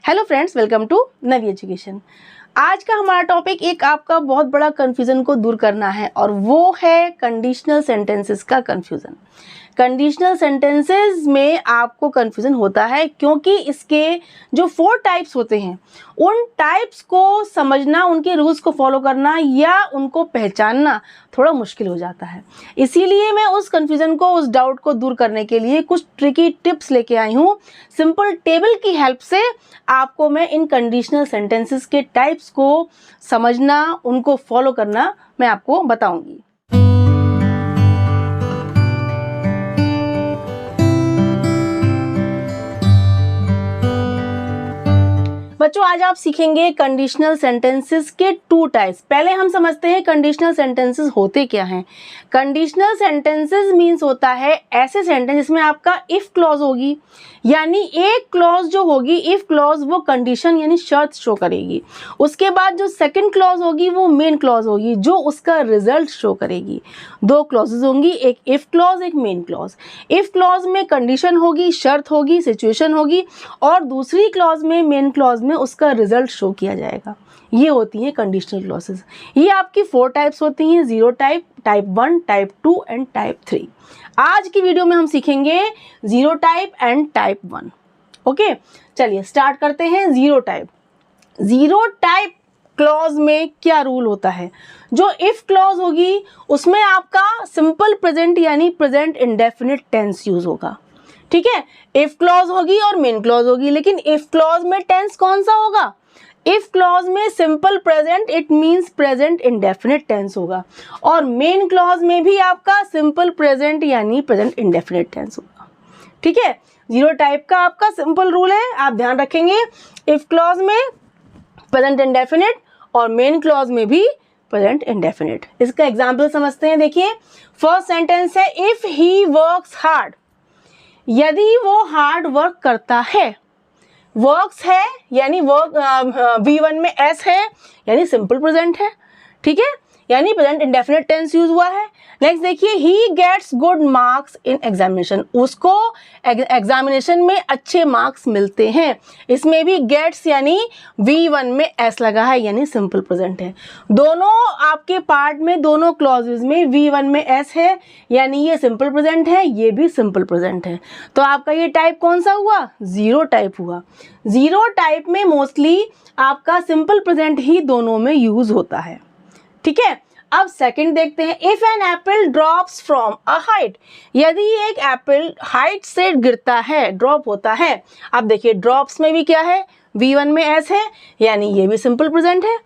Hello friends, welcome to Navi education. आज का हमारा टॉपिक एक आपका बहुत बड़ा कन्फ्यूज़न को दूर करना है और वो है कंडीशनल सेंटेंसेस का कन्फ्यूज़न। कंडीशनल सेंटेंसेस में आपको कन्फ्यूज़न होता है क्योंकि इसके जो 4 टाइप्स होते हैं उन टाइप्स को समझना, उनके रूल्स को फॉलो करना या उनको पहचानना थोड़ा मुश्किल हो जाता है। इसीलिए मैं उस कन्फ्यूज़न को, उस डाउट को दूर करने के लिए कुछ ट्रिकी टिप्स लेके आई हूँ। सिंपल टेबल की हेल्प से आपको मैं इन कंडीशनल सेंटेंसेस के टाइप्स को समझना, उनको फॉलो करना मैं आपको बताऊंगी। बच्चों, आज आप सीखेंगे कंडीशनल सेंटेंसेस के 2 टाइप्स। पहले हम समझते हैं कंडीशनल सेंटेंसेस होते क्या हैं। कंडीशनल सेंटेंसेस मीन्स होता है ऐसे सेंटेंस जिसमें आपका इफ क्लॉज होगी, यानी एक क्लॉज जो होगी, इफ क्लॉज, वो कंडीशन यानी शर्त शो करेगी। उसके बाद जो सेकंड क्लॉज होगी वो मेन क्लॉज होगी जो उसका रिजल्ट शो करेगी। 2 क्लॉजेज होंगी, एक इफ क्लॉज, एक मेन क्लॉज। इफ क्लॉज में कंडीशन होगी, शर्त होगी, सिचुएशन होगी, और दूसरी क्लॉज में, मेन क्लॉज में उसका रिजल्ट शो किया जाएगा। ये होती हैं कंडीशनल क्लॉजेज। ये आपकी 4 टाइप्स होती हैं, 0 type, type 1, type 2 and type 3। आज की वीडियो में हम सीखेंगे 0 टाइप एंड टाइप 1। ओके, चलिए स्टार्ट करते हैं। 0 टाइप। 0 टाइप क्लॉज में क्या रूल होता है? जो इफ क्लॉज होगी उसमें आपका सिंपल प्रेजेंट यानी प्रेजेंट इंडेफिनिट टेंस यूज होगा। ठीक है, इफ क्लॉज होगी और मेन क्लॉज होगी, लेकिन इफ क्लॉज में टेंस कौन सा होगा? इफ क्लॉज में simple present, it means present indefinite tense होगा, और मेन क्लॉज में भी आपका सिंपल प्रेजेंट यानी प्रेजेंट इंडेफिनिट टेंस होगा। ठीक है, 0 टाइप का आपका सिंपल रूल है, आप ध्यान रखेंगे। इफ क्लॉज में प्रेजेंट इंडेफिनिट और मेन क्लॉज में भी प्रेजेंट इंडेफिनिट। इसका एग्जाम्पल समझते हैं। देखिए, फर्स्ट सेंटेंस है इफ ही वर्क्स हार्ड। यदि वो हार्ड वर्क करता है, वर्क्स है यानी वर्क, V1 में S है यानी सिंपल प्रेजेंट है। ठीक है, यानी प्रेजेंट इंडेफिनिट टेंस यूज हुआ है। नेक्स्ट देखिए, he gets good marks in examination. उसको एग्जामिनेशन में अच्छे मार्क्स मिलते हैं। इसमें भी गेट्स यानी V1 में S लगा है यानी सिंपल प्रेजेंट है। दोनों आपके पार्ट में, दोनों क्लॉजेज में V1 में S है यानी ये सिंपल प्रेजेंट है, ये भी सिंपल प्रेजेंट है। तो आपका ये टाइप कौन सा हुआ? 0 टाइप हुआ। 0 टाइप में मोस्टली आपका सिंपल प्रेजेंट ही दोनों में यूज होता है। ठीक है, अब सेकंड देखते हैं। If an apple drops from a height. यदि एक एप्पल हाइट से गिरता है, ड्रॉप होता है। अब देखिए, ड्रॉप्स में भी क्या है? V1 में S है यानी ये भी सिंपल प्रेजेंट है।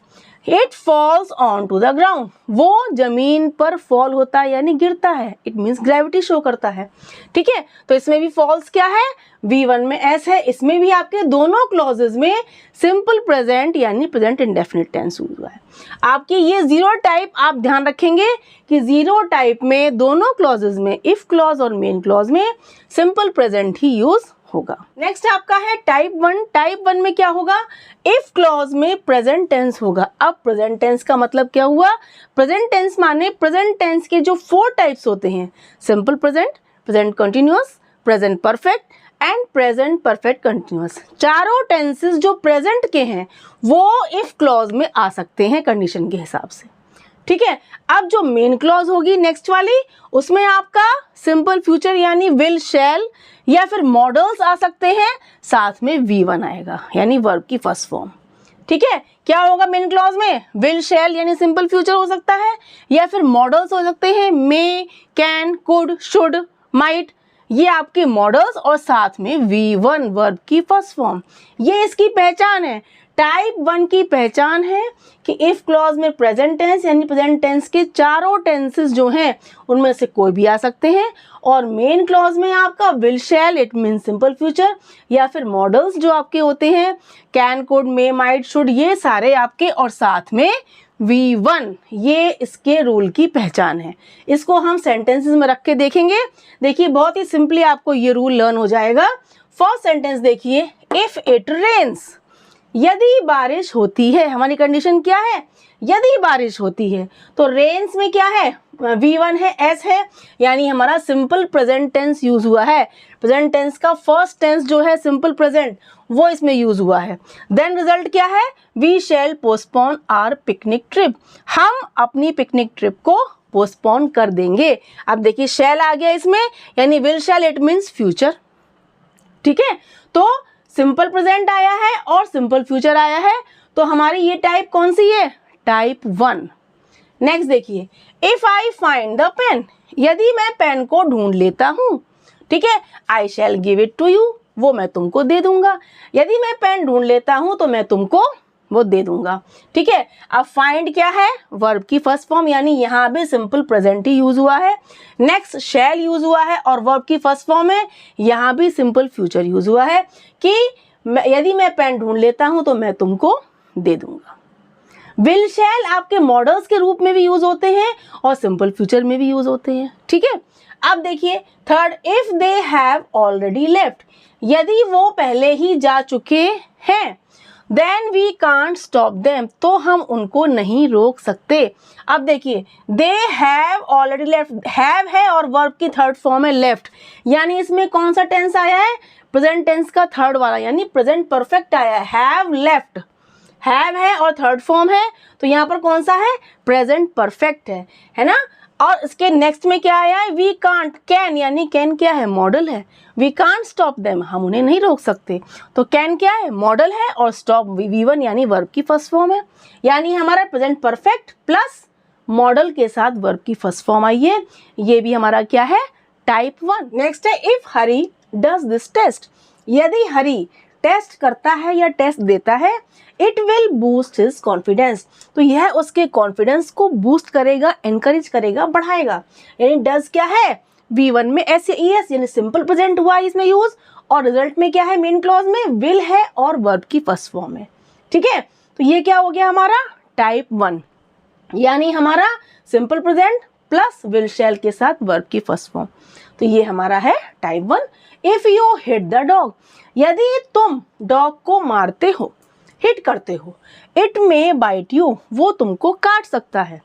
It falls on to the ground. वो जमीन पर फॉल होता है यानी गिरता है, इट मीन्स ग्रेविटी शो करता है। ठीक है, तो इसमें भी फॉल्स क्या है? V1 में S है। इसमें भी आपके दोनों क्लॉजेज में सिंपल प्रेजेंट यानी प्रेजेंट इंडेफिनिट टेंस हुआ है। आपकी ये 0 टाइप आप ध्यान रखेंगे कि 0 टाइप में दोनों क्लॉजेज में, इफ क्लॉज और मेन क्लॉज में सिंपल प्रेजेंट ही यूज होगा। नेक्स्ट आपका है टाइप 1। टाइप 1 में क्या होगा? इफ क्लॉज में प्रेजेंट टेंस होगा। अब प्रेजेंट टेंस का मतलब क्या हुआ? प्रेजेंट टेंस माने प्रेजेंट टेंस के जो 4 टाइप्स होते हैं, simple present, present continuous, present perfect and present perfect continuous. चारों टेंसेस जो प्रेजेंट के हैं वो इफ क्लॉज में आ सकते हैं कंडीशन के हिसाब से। ठीक है, अब जो मेन क्लॉज होगी नेक्स्ट वाली, उसमें आपका सिंपल फ्यूचर यानी विल, शैल या फिर मॉडल्स आ सकते हैं, साथ में V1 आएगा यानी वर्ब की फर्स्ट फॉर्म। ठीक है, क्या होगा मेन क्लॉज में? विल, शैल यानी सिंपल फ्यूचर हो सकता है, या फिर मॉडल्स हो सकते हैं, मे, कैन, कुड, शुड, माइट। ये आपके मॉडल्स और साथ में V1 वर्ब की फर्स्ट फॉर्म। ये इसकी पहचान है। टाइप 1 की पहचान है कि इफ क्लॉज में प्रेजेंट टेंस यानी प्रेजेंट टेंस के चारों टेंसेस जो हैं उनमें से कोई भी आ सकते हैं, और मेन क्लॉज में आपका will, shall, it mean simple future, या फिर मॉडल्स जो आपके होते हैं, can, could, may, might, should, ये सारे आपके, और साथ में V1। ये इसके रूल की पहचान है। इसको हम सेंटेंसेस में रख के देखेंगे। देखिए, बहुत ही सिंपली आपको ये रूल लर्न हो जाएगा। फर्स्ट सेंटेंस देखिए, इफ इट रेन्स। यदि बारिश होती है, हमारी कंडीशन क्या है? यदि बारिश होती है। तो रेन्स में क्या है? V1 है, S है, यानी हमारा सिंपल प्रेजेंट टेंस यूज हुआ है। प्रेजेंट टेंस का फर्स्ट टेंस जो है सिंपल प्रेजेंट, वो इसमें यूज हुआ है। देन रिजल्ट क्या है, we shall postpone our picnic trip, हम अपनी पिकनिक ट्रिप को पोस्टपोन कर देंगे। अब देखिए शैल आ गया इसमें, यानी will shall it means future, ठीक है। तो सिंपल प्रेजेंट आया है और सिंपल फ्यूचर आया है, तो हमारी ये टाइप कौन सी है, टाइप 1। नेक्स्ट देखिए, if I find the pen, यदि मैं पेन को ढूंढ लेता हूं, ठीक है, I shall give it to you, वो मैं तुमको दे दूंगा। यदि मैं पेन ढूंढ लेता हूं तो मैं तुमको वो दे दूंगा, ठीक है। अब फाइंड क्या है, वर्ब की फर्स्ट फॉर्म, यानी यहाँ भी सिंपल प्रेजेंट ही यूज हुआ है। नेक्स्ट शैल यूज हुआ है और वर्ब की फर्स्ट फॉर्म है, यहाँ भी सिंपल फ्यूचर यूज हुआ है कि यदि मैं पेन ढूंढ लेता हूं तो मैं तुमको दे दूंगा। विल शैल आपके मॉडल्स के रूप में भी यूज होते हैं और सिंपल फ्यूचर में भी यूज होते हैं, ठीक है। अब देखिए third, if they have already left, यदि वो पहले ही जा चुके हैं, then we can't stop them, तो हम उनको नहीं रोक सकते। अब देखिए they have already left, have है और वर्ब की थर्ड फॉर्म है लेफ्ट, यानी इसमें कौन सा टेंस आया है, प्रेजेंट टेंस का थर्ड वाला, यानी प्रेजेंट परफेक्ट आया है। हैव लेफ्ट, हैव है और थर्ड फॉर्म है, तो यहाँ पर कौन सा है, प्रेजेंट परफेक्ट है ना। और इसके नेक्स्ट में क्या आया है, वी कांट, कैन, यानी कैन क्या है, मॉडल है। वी कांट स्टॉप देम, हम उन्हें नहीं रोक सकते, तो कैन क्या है, मॉडल है, और स्टॉप V1 यानी वर्ब की फर्स्ट फॉर्म है, यानी हमारा प्रेजेंट परफेक्ट प्लस मॉडल के साथ वर्ब की फर्स्ट फॉर्म आई है। ये भी हमारा क्या है, टाइप 1। नेक्स्ट है, if Hari does this test, यदि हरी टेस्ट करता है या टेस्ट देता है, it will boost his confidence, तो यह उसके कॉन्फिडेंस को बूस्ट करेगा, एनकरेज करेगा, बढ़ाएगा। यानी डज क्या है, V1 में एस या ES यानी सिंपल प्रेजेंट हुआ है इसमें यूज, और रिजल्ट में क्या है, मेन क्लॉज में विल है और वर्ब की फर्स्ट फॉर्म है, ठीक है। तो ये क्या हो गया हमारा, टाइप 1, यानी हमारा सिंपल प्रेजेंट प्लस विल शैल के साथ वर्ब की फर्स्ट फॉर्म, तो ये हमारा है type 1। If you hit the dog, यदि तुम डॉग को मारते हो, हिट करते हो, इट मे बाइट यू, वो तुमको काट सकता है।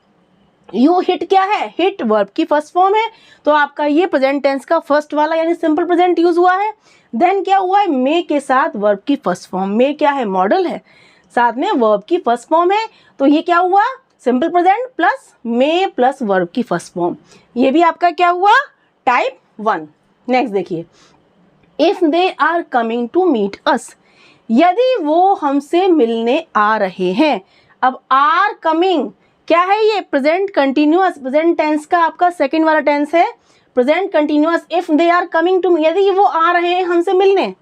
यू हिट क्या है, हिट वर्ब की फर्स्ट फॉर्म है, तो आपका ये प्रेजेंट टेंस का फर्स्ट वाला यानी सिंपल प्रेजेंट यूज हुआ है। देन क्या हुआ है, मे के साथ वर्ब की फर्स्ट फॉर्म, मे क्या है, मॉडल है, साथ में वर्ब की फर्स्ट फॉर्म है, तो ये क्या हुआ, simple present plus may plus verb की फर्स्ट फॉर्म, ये भी आपका क्या हुआ, टाइप 1। नेक्स्ट देखिए, if they are coming to meet us, यदि वो हमसे मिलने आ रहे हैं। अब आर कमिंग क्या है, ये प्रेजेंट कंटिन्यूअस, प्रेजेंट टेंस का आपका सेकंड वाला टेंस है, present continuous. If they are coming to, यदि वो आ रहे हैं हमसे मिलने,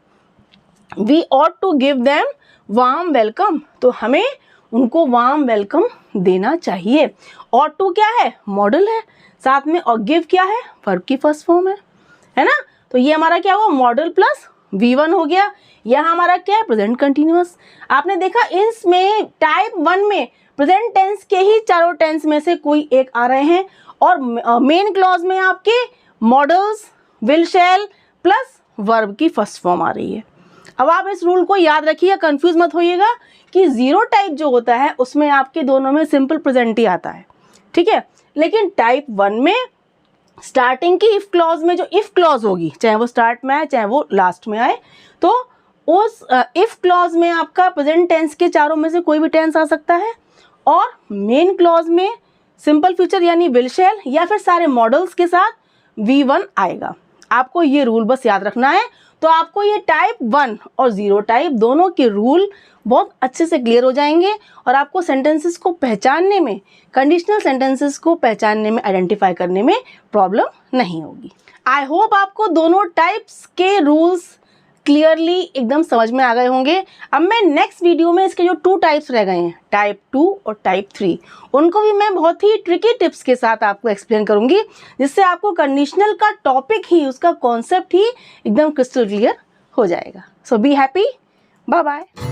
we ought to give them warm welcome, तो हमें उनको वार्म वेलकम देना चाहिए। ऑट टू क्या है, मॉडल है, साथ में और गिव क्या है, वर्ब की फर्स्ट फॉर्म है ना। तो ये हमारा क्या हुआ, मॉडल प्लस V1 हो गया। यह हमारा क्या है, प्रेजेंट कंटिन्यूअस। आपने देखा इसमें टाइप 1 में प्रेजेंट टेंस के ही चारों टेंस में से कोई एक आ रहे हैं, और मेन क्लॉज में आपके models, will shell plus verb की फर्स्ट फॉर्म आ रही है। अब आप इस रूल को याद रखिए, कंफ्यूज मत होइएगा कि 0 टाइप जो होता है उसमें आपके दोनों में सिंपल प्रेजेंट ही आता है, ठीक है। लेकिन टाइप 1 में स्टार्टिंग की इफ क्लॉज में जो इफ क्लॉज होगी, चाहे वो स्टार्ट में आए चाहे वो लास्ट में आए, तो उस इफ क्लॉज में आपका प्रेजेंट टेंस के चारों में से कोई भी टेंस आ सकता है, और मेन क्लॉज में सिंपल फ्यूचर यानी विल शैल या फिर सारे मॉडल्स के साथ V1 आएगा। आपको ये रूल बस याद रखना है, तो आपको ये टाइप 1 और 0 टाइप दोनों के रूल बहुत अच्छे से क्लियर हो जाएंगे, और आपको सेंटेंसेस को पहचानने में, कंडीशनल सेंटेंसेस को पहचानने में, आइडेंटिफाई करने में प्रॉब्लम नहीं होगी। आई होप आपको दोनों टाइप्स के रूल्स क्लियरली एकदम समझ में आ गए होंगे। अब मैं नेक्स्ट वीडियो में इसके जो 2 टाइप्स रह गए हैं, टाइप 2 और टाइप 3, उनको भी मैं बहुत ही ट्रिकी टिप्स के साथ आपको एक्सप्लेन करूंगी, जिससे आपको कंडीशनल का टॉपिक ही, उसका कॉन्सेप्ट ही एकदम क्रिस्टल क्लियर हो जाएगा। सो बी हैप्पी, बाय बाय।